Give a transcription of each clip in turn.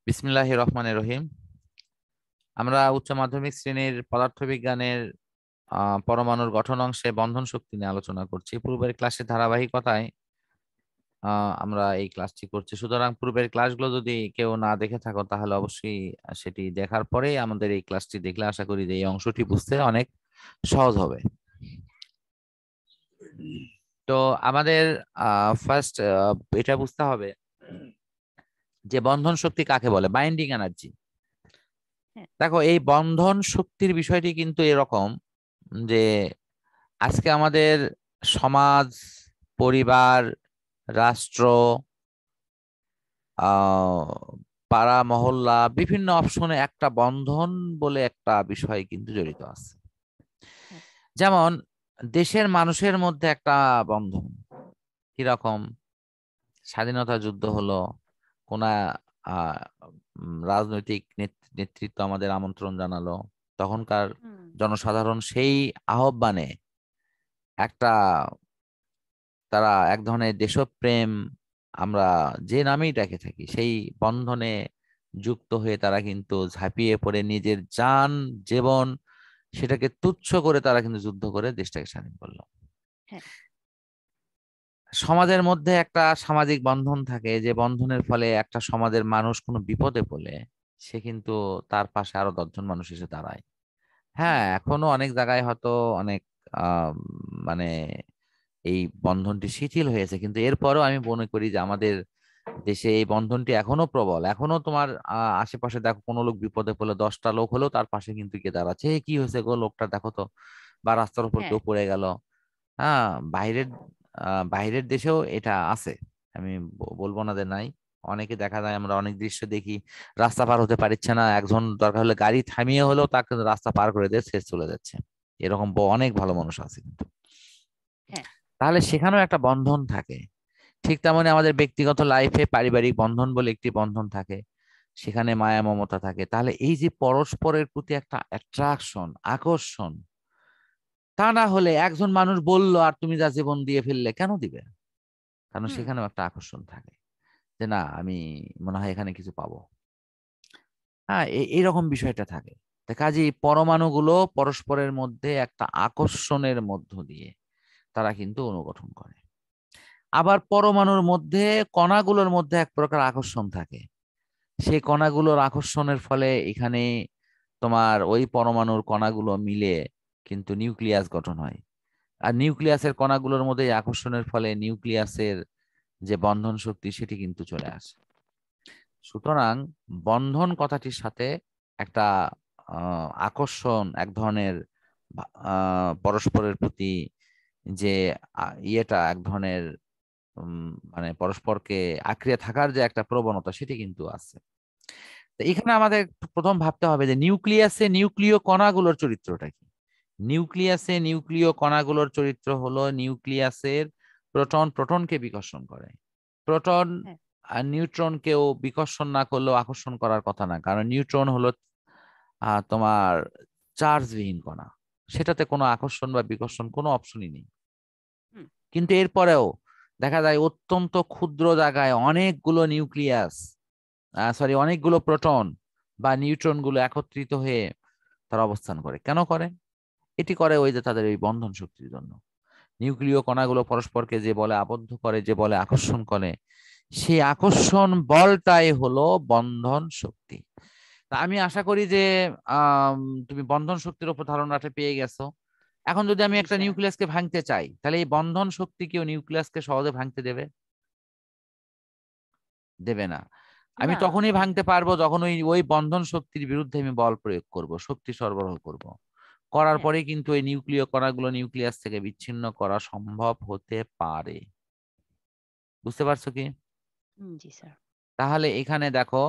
বিসমিল্লাহির রহমানির রহিম। আমরা উচ্চ মাধ্যমিক শ্রেণীর পদার্থবিজ্ঞানের পরমাণুর গঠন অংশে বন্ধন শক্তি নিয়ে আলোচনা করছি। পূর্বের ক্লাসের ধারাবাহিকতায় আমরা এই ক্লাসটি করছি। সুতরাং পূর্বের ক্লাসগুলো যদি কেউ না দেখে থাকো তাহলে অবশ্যই সেটি দেখার পরেই আমাদের এই ক্লাসটি দেখলে আশা করি যে এই অংশটি বুঝতে অনেক সহজ হবে। তো আমাদের ফার্স্ট এটা বুঝতে হবে যে বন্ধন শক্তি কাকে বলে, বাইন্ডিং এনার্জি। দেখো, এই বন্ধন শক্তির বিষয়টি কিন্তু এরকম যে আজকে আমাদের সমাজ, পরিবার, রাষ্ট্র, পাড়া মহল্লা বিভিন্ন অপশনে একটা বন্ধন বলে একটা বিষয় কিন্তু জড়িত আছে। যেমন দেশের মানুষের মধ্যে একটা বন্ধন, কিরকম? স্বাধীনতা যুদ্ধ হলো, কোন রাজনৈতিক নেতৃত্ব আমাদের আমন্ত্রণ জানালো, তখনকার জনসাধারণ সেই আহ্বানে একটা তারা এক ধরনের দেশপ্রেম, আমরা যে নামেই ডেকে থাকি, সেই বন্ধনে যুক্ত হয়ে তারা কিন্তু ঝাঁপিয়ে পড়ে নিজের জান জীবন সেটাকে তুচ্ছ করে তারা কিন্তু যুদ্ধ করে দেশটাকে স্বাধীন করলো। সমাজের মধ্যে একটা সামাজিক বন্ধন থাকে, যে বন্ধনের ফলে একটা সমাজের মানুষ কোনো বিপদে পড়লে সে কিন্তু তার পাশে আরো 10জন মানুষ এসে দাঁড়ায়। হ্যাঁ, এখনো অনেক জায়গায় হয়তো অনেক মানে এই বন্ধনটি শিথিল হয়েছে, কিন্তু এরপরেও আমি মনে করি যে আমাদের দেশে এই বন্ধনটি এখনো প্রবল। এখনো তোমার আশেপাশে দেখো, কোনো লোক বিপদে পড়লে 10টা লোক হলেও তার পাশে কিন্তু কে দাঁড়াচ্ছে, কি হয়েছে গো লোকটা দেখো তো, বা রাস্তার উপর কেউ পড়ে গেল। হ্যাঁ, বাইরের দেশেও এটা আছে, আমি বলবো না যে নাই। অনেকে দেখা যায়, আমরা অনেক দৃশ্য দেখি, রাস্তা পার হতে পারছে না, একজন দরকার হলে গাড়ি থামিয়ে হলেও তাকে রাস্তা পার করে দিয়ে শেষ চলে যাচ্ছে। এরকম অনেক ভালো মানুষ আছে কিন্তু। তাহলে সেখানেও একটা বন্ধন থাকে। ঠিক তেমনি আমাদের ব্যক্তিগত লাইফে পারিবারিক বন্ধন বলে একটি বন্ধন থাকে, সেখানে মায়া মমতা থাকে। তাহলে এই যে পরস্পরের প্রতি একটা অ্যাট্রাকশন, আকর্ষণ, তা না হলে একজন মানুষ বললো আর তুমি যা জীবন দিয়ে ফেললে কেন দিবে? কারণ সেখানেও একটা আকর্ষণ থাকে যে না, আমি মনে হয় এখানে কিছু পাবো। হ্যাঁ, এইরকম বিষয়টা থাকে। কাজেই পরমাণুগুলো পরস্পরের মধ্যে একটা আকর্ষণের মধ্য দিয়ে তারা কিন্তু অনুগঠন করে। আবার পরমাণুর মধ্যে কণাগুলোর মধ্যে এক প্রকার আকর্ষণ থাকে, সেই কণাগুলোর আকর্ষণের ফলে এখানে তোমার ওই পরমাণুর কণাগুলো মিলে কিন্তু নিউক্লিয়াস গঠন হয়। আর নিউক্লিয়াসের কণাগুলোর মধ্যে আকর্ষণের ফলে নিউক্লিয়াসের যে বন্ধন শক্তি সেটি কিন্তু চলে আসে। সুতরাং বন্ধন কথাটির সাথে একটা আকর্ষণ, এক ধরনের পরস্পরের প্রতি যে ইয়েটা, এক ধরনের মানে পরস্পরকে আঁকড়ে থাকার যে একটা প্রবণতা, সেটি কিন্তু আছে। তো এখানে আমাদের প্রথম ভাবতে হবে যে নিউক্লিয়াসে নিউক্লিয় কণাগুলোর চরিত্রটা কি। নিউক্লিয়াসে নিউক্লিয় কণাগুলোর চরিত্র হলো, নিউক্লিয়াসের প্রোটনকে বিকর্ষণ করে। প্রোটন আর নিউট্রনকেও বিকর্ষণ না করলেও আকর্ষণ করার কথা না, কারণ নিউট্রন হলো তোমার চার্জবিহীন কণা, সেটাতে কোনো আকর্ষণ বা বিকর্ষণ কোনো অপশনই নেই। কিন্তু এরপরেও দেখা যায় অত্যন্ত ক্ষুদ্র জায়গায় অনেকগুলো অনেকগুলো প্রোটন বা নিউট্রন গুলো একত্রিত হয়ে তারা অবস্থান করে। কেন করে? এটি করে ওই যে তাদের এই বন্ধন শক্তির জন্য। নিউক্লিয় কণাগুলো পরস্পরকে যে বলে আবদ্ধ করে, যে বলে আকর্ষণ করে, সেই আকর্ষণ বলটাই হলো বন্ধন শক্তি। তা আমি আশা করি যে তুমি বন্ধন শক্তির উপর ধারণাটা পেয়ে গেছো। এখন যদি আমি একটা নিউক্লিয়াসকে ভাঙতে চাই, তাহলে এই বন্ধন শক্তি কেউ নিউক্লিয়াসকে সহজে ভাঙতে দেবে না। আমি তখনই ভাঙতে পারবো যখন ওই বন্ধন শক্তির বিরুদ্ধে আমি বল প্রয়োগ করব, শক্তি সরবরাহ করব। করার পরে কিন্তু এই নিউক্লিয় কণাগুলো নিউক্লিয়াস থেকে বিচ্ছিন্ন করা সম্ভব হতে পারে। বুঝতে পারছো কি? জি স্যার। তাহলে এখানে দেখো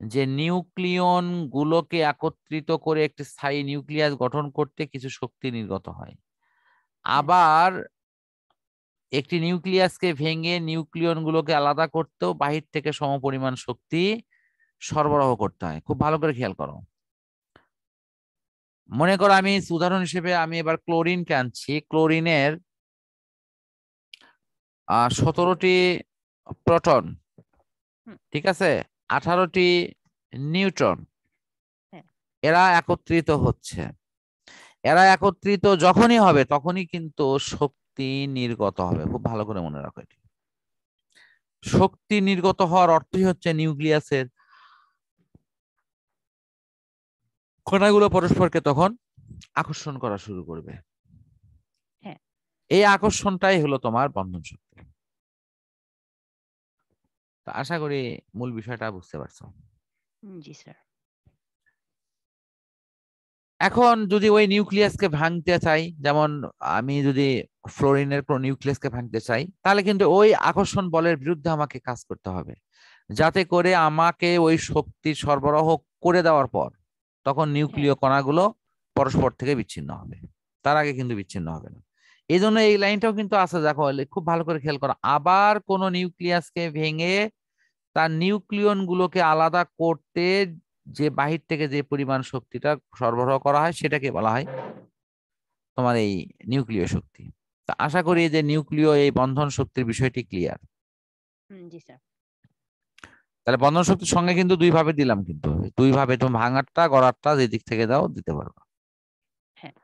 যে নিউক্লিয়ন গুলোকে একত্রিত করে একটি স্থায়ী নিউক্লিয়াস গঠন করতে কিছু শক্তি নির্গত হয়। আবার একটি নিউক্লিয়াসকে ভেঙে নিউক্লিয়ন গুলোকে আলাদা করতেও বাহির থেকে সমপরিমাণ শক্তি সরবরাহ করতে হয়। খুব ভালো করে খেয়াল করো। মনে করো, আমি উদাহরণ হিসেবে আমি এবার ক্লোরিনকে আনছি। ক্লোরিনের 17টি প্রোটন, ঠিক আছে, 18টি নিউট্রন হ্যাঁ। এরা একত্রিত হচ্ছে। এরা একত্রিত যখনই হবে তখনই কিন্তু শক্তি নির্গত হবে। খুব ভালো করে মনে রাখো এটি। শক্তি নির্গত হওয়ার অর্থই হচ্ছে নিউক্লিয়াসের কণাগুলো পরস্পরকে তখন আকর্ষণ করা শুরু করবে। হ্যাঁ। এই আকর্ষণটাই হলো তোমার বন্ধন শক্তি। তো আশা করি মূল বিষয়টা বুঝতে পারছো। জি স্যার। এখন যদি ওই নিউক্লিয়াসকে ভাঙতে চাই, যেমন আমি যদি ফ্লোরিনের কোনো নিউক্লিয়াসকে ভাঙতে চাই, তাহলে কিন্তু ওই আকর্ষণ বলের বিরুদ্ধে আমাকে কাজ করতে হবে, যাতে করে আমাকে ওই শক্তি সরবরাহ করে দেওয়ার পর তখন নিউক্লিয় কণাগুলো পরস্পর থেকে বিচ্ছিন্ন হবে। তার আগে কিন্তু বিচ্ছিন্ন হবে না। এই জন্য এই লাইনটাও কিন্তু আছে, দেখো খুব ভালো করে খেয়াল করো। আবার কোন নিউক্লিয়াসকে ভেঙে তার নিউক্লিয়ন গুলোকে আলাদা করতে যে বাহির থেকে যে পরিমাণ শক্তিটা সরবরাহ করা হয় সেটাকে বলা হয় তোমার এই নিউক্লিয় শক্তি। তা আশা করি যে নিউক্লিয় এই বন্ধন শক্তির বিষয়টি ক্লিয়ার। জি স্যার। তাহলে বন্ধন শক্তির সঙ্গে কিন্তু দুই ভাবে দিলাম, কিন্তু দুই ভাবে তুমি ভাঙারটা গড়ারটা যে দিক থেকে দাও দিতে পারবে। হ্যাঁ।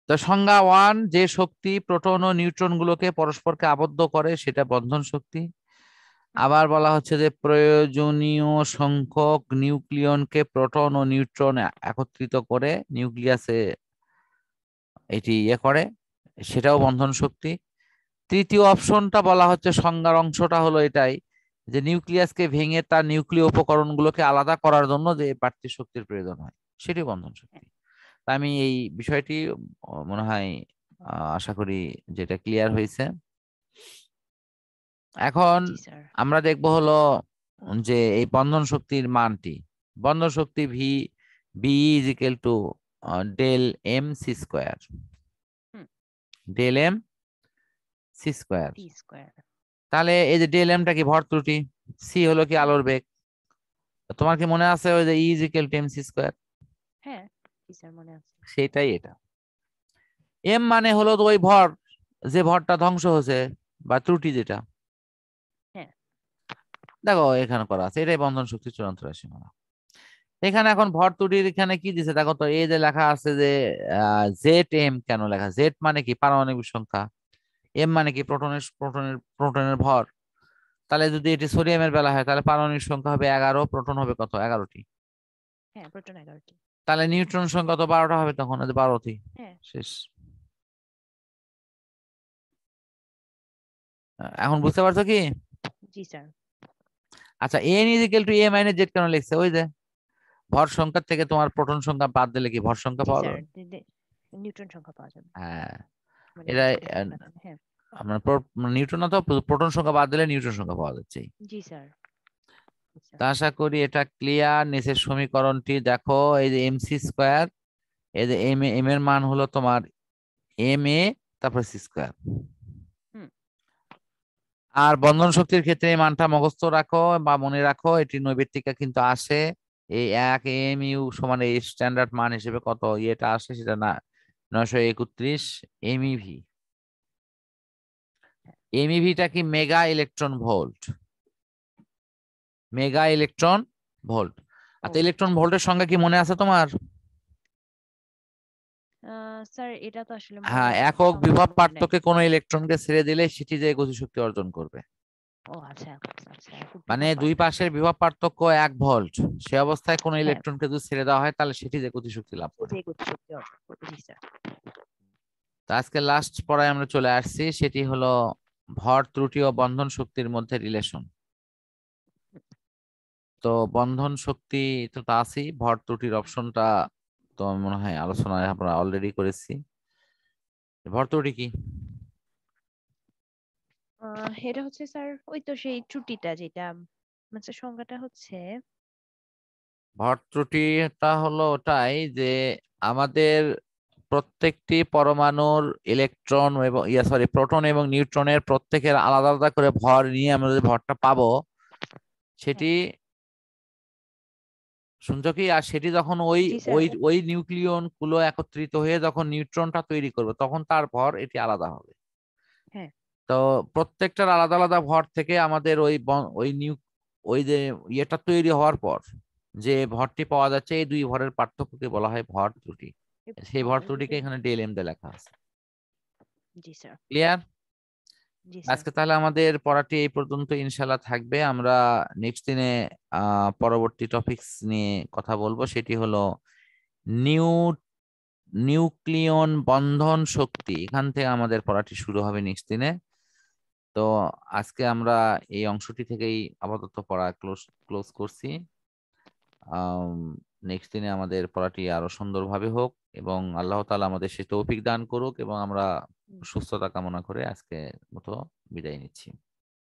তো সংজ্ঞা 1, যে শক্তি প্রোটন ও নিউট্রন গুলোকে পরস্পরকে আবদ্ধ করে সেটা বন্ধন শক্তি। আবার বলা হচ্ছে যে প্রয়োজনীয় সংখ্যক নিউক্লিয়নকে প্রোটন ও নিউট্রন একত্রিত করে নিউক্লিয়াসে এটি করে, সেটাও বন্ধন শক্তি। তৃতীয় অপশনটা বলা হচ্ছে সংজ্ঞার অংশটা হলো এটাই, যে নিউক্লিয়াসকে ভেঙে তার নিউক্লিয় উপকরণগুলোকে আলাদা করার জন্য যে বাড়তি শক্তির প্রয়োজন হয় সেটি বন্ধন শক্তি। তা আমি এই বিষয়টি মনে হয় আশা করি যেটা ক্লিয়ার হয়েছে। এখন আমরা দেখব হলো যে এই বন্ধন শক্তির মানটি। বন্ধন শক্তি V B is equal to del M C square. Del M C square. তাহলে এই যে ডেল এমটা কি ভর ত্রুটি, সি হলো কি আলোর বেগ। তোমার কি মনে আছে ওই যে E is equal to M C square? হ্যাঁ স্যার মনে আছে। সেটাই এটা। এম মানে হলো তো ওই ভর, যে ভরটা ধ্বংস হয়েছে বা ত্রুটি যেটা। দেখো এখানে করা আছে, এটাই বন্ধন শক্তির চূড়ান্ত রাশিমালা। এখানে এখন ভর ত্রুটির এখানে কি দিছে দেখো তো, এই যে লেখা আছে যে জেড এম, কেন লেখা জেড মানে কি পারমাণবিক সংখ্যা, এম মানে কি প্রোটনের প্রোটনের প্রোটনের ভর। তাহলে যদি এটি সোডিয়ামের বেলা হয় তাহলে পারমাণবিক সংখ্যা হবে 11, প্রোটন হবে কত 11টি। হ্যাঁ প্রোটন 11টি। তাহলে নিউট্রন সংখ্যা তো 12টা হবে তখন, 12টি। শেষ। এখন বুঝতে পারছো কি? জি স্যার। আচ্ছা, N is equal two A minus Z কেন লিখছে? ওই যে ভর সংখ্যা থেকে তোমার প্রোটন সংখ্যা বাদ দিলে কি ভর সংখ্যা পাওয়া যাবে? নিউট্রন সংখ্যা পাওয়া যাবে। হ্যাঁ, মানে এটা আপনার নিউট্রন অথবা প্রোটন সংখ্যা বাদ দিলে নিউট্রন সংখ্যা পাওয়া যাচ্ছে। জি স্যার। তা আশা করি এটা ক্লিয়ার। নিচের সমীকরণটি দেখো, এই যে এম সি স্কোয়ার, এই যে এম এর মান হলো তোমার এম এ তারপর সি স্কোয়ার। আর বন্ধন শক্তির ক্ষেত্রে এই মানটা মুখস্থ রাখো বা মনে রাখো, এটি নৈবেত্তিকা কিন্তু আসে এই 1 এম ইউ সমান এই স্ট্যান্ডার্ড মান হিসেবে কত এটা আসে, সেটা না 931 এমইভি। এমইভিটা কি mega electron volt, mega electron volt. আচ্ছা, ইলেকট্রন ভোল্টের সংজ্ঞা কি মনে আছে তোমার? স্যার এটা তো আসলে হ্যাঁ, একক বিভব পার্থক্যে কোন ইলেকট্রনকে ছেড়ে দিলে সেটি যে গতিশক্তি অর্জন করবে। ও আচ্ছা আচ্ছা। মানে দুই পাশের বিভব পার্থক্য 1 ভোল্ট, সে অবস্থায় কোন ইলেকট্রনকে যদি ছেড়ে দেওয়া হয় তাহলে সেটি যে গতিশক্তি লাভ করে। তো আজকে লাস্ট পড়ায় আমরা চলে আসছি, সেটি হলো ভর ত্রুটি ও বন্ধন শক্তির মধ্যে রিলেশন। তো বন্ধন শক্তি তো আছেই, ভর ত্রুটির অপশনটা তো মনে হয় আলোচনায় আমরা অলরেডি করেছি। ভর ত্রুটি কি? এটা হচ্ছে স্যার ওই তো সেই ত্রুটিটা যেটা মানে সংজ্ঞাটা হচ্ছে ভর ত্রুটিটা হলো ওটাই যে আমাদের প্রত্যেকটি পরমাণুর ইলেকট্রন এবং প্রোটন এবং নিউট্রনের প্রত্যেকের আলাদা আলাদা করে ভর নিয়ে আমরা যে ভরটা পাবো সেটি, শুনছো কি? আর সেটি যখন ওই ওই ওই নিউক্লিয়ন গুলো একত্রিত হয়ে যখন নিউট্রনটা তৈরি করবে তখন তার ভর এটি আলাদা হবে। তো প্রত্যেকটার আলাদা আলাদা ভর থেকে আমাদের ওই ওই যে ইয়েটা তৈরি হওয়ার পর যে ভরটি পাওয়া যাচ্ছে, এই দুই ভরের পার্থক্যকে বলা হয় ভর ত্রুটি। সেই ভর ত্রুটিকে এখানে ডিএলএম দিয়ে লেখা আছে। জি স্যার। ক্লিয়ার? জি স্যার। আজকে তাহলে আমাদের পড়াটি এই পর্যন্ত ইনশাল্লাহ থাকবে। আমরা নেক্সট দিনে পরবর্তী টপিকস নিয়ে কথা বলবো, সেটি হলো নিউ নিউক্লিয়ন বন্ধন শক্তি। এখান থেকে আমাদের পড়াটি শুরু হবে নেক্সট দিনে। তো আজকে আমরা এই অংশটি থেকেই আপাতত পড়া ক্লোজ ক্লোজ করছি। নেক্সট দিনে আমাদের পড়াটি আরো সুন্দরভাবে হোক এবং আল্লাহ তাআলা আমাদের সে তৌফিক দান করুক, এবং আমরা সুস্থতা কামনা করে আজকে মতো বিদায় নিচ্ছি।